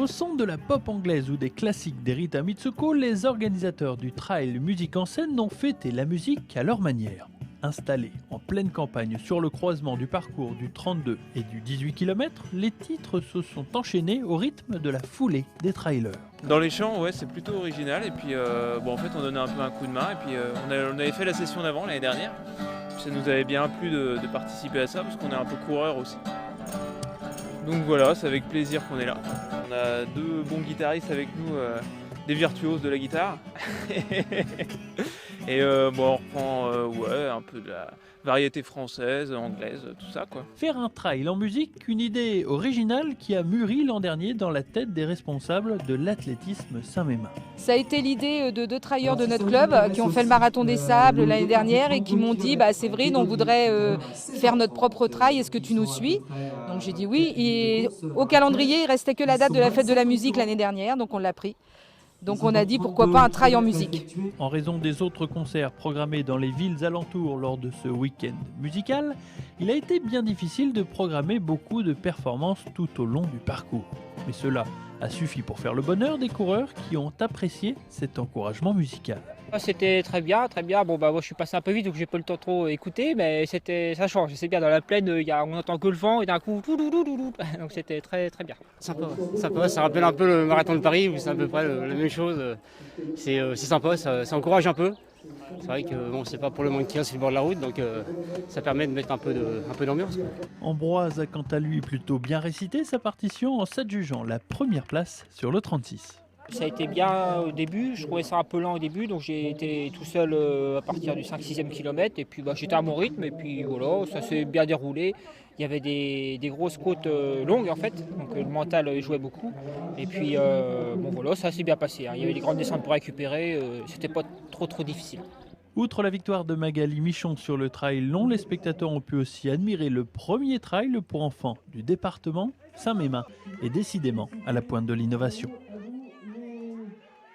Au son de la pop anglaise ou des classiques d'Erita Mitsuko, les organisateurs du trail Musique en scène ont fêté la musique à leur manière. Installés en pleine campagne sur le croisement du parcours du 32 et du 18 km, les titres se sont enchaînés au rythme de la foulée des trailers. Dans les chants, ouais, c'est plutôt original. Et puis, en fait, on donnait un peu un coup de main. Et puis, on avait fait la session d'avant l'année dernière. Ça nous avait bien plu de participer à ça parce qu'on est un peu coureur aussi. Donc voilà, c'est avec plaisir qu'on est là. On a deux bons guitaristes avec nous, des virtuoses de la guitare. Et on reprend un peu de la variété française, anglaise, tout ça quoi. Faire un trail en musique, une idée originale qui a mûri l'an dernier dans la tête des responsables de l'athlétisme Saint-Mémin. Ça a été l'idée de deux trailleurs de notre club qui ont fait le marathon des sables l'année dernière et qui m'ont dit Séverine, on voudrait faire notre propre trail, est-ce que tu nous suis? Donc j'ai dit oui, et au calendrier il restait que la date de la fête de la musique l'année dernière, donc on l'a pris. Donc on a dit pourquoi pas un trail en musique. En raison des autres concerts programmés dans les villes alentours lors de ce week-end musical, il a été bien difficile de programmer beaucoup de performances tout au long du parcours. Mais cela a suffi pour faire le bonheur des coureurs qui ont apprécié cet encouragement musical. C'était très bien, très bien. Moi je suis passé un peu vite donc j'ai pas le temps trop écouter, mais ça change. C'est bien, dans la plaine, on n'entend que le vent et d'un coup, donc c'était très très bien. Sympa, ça rappelle un peu le marathon de Paris où c'est à peu près la même chose. C'est sympa, ça encourage un peu. C'est vrai que c'est pas pour le monde qui reste sur le bord de la route, donc ça permet de mettre un peu d'ambiance. Ambroise a quant à lui plutôt bien récité sa partition en s'adjugeant la première place sur le 36. Ça a été bien au début, je trouvais ça un peu lent au début, donc j'ai été tout seul à partir du 5-6e kilomètre, et puis j'étais à mon rythme, et puis voilà, ça s'est bien déroulé. Il y avait des grosses côtes longues en fait, donc le mental jouait beaucoup, et puis ça s'est bien passé. Il y avait des grandes descentes pour récupérer, c'était pas trop difficile. Outre la victoire de Magali Michon sur le trail long, les spectateurs ont pu aussi admirer le premier trail pour enfants du département. Saint-Mémin est décidément à la pointe de l'innovation.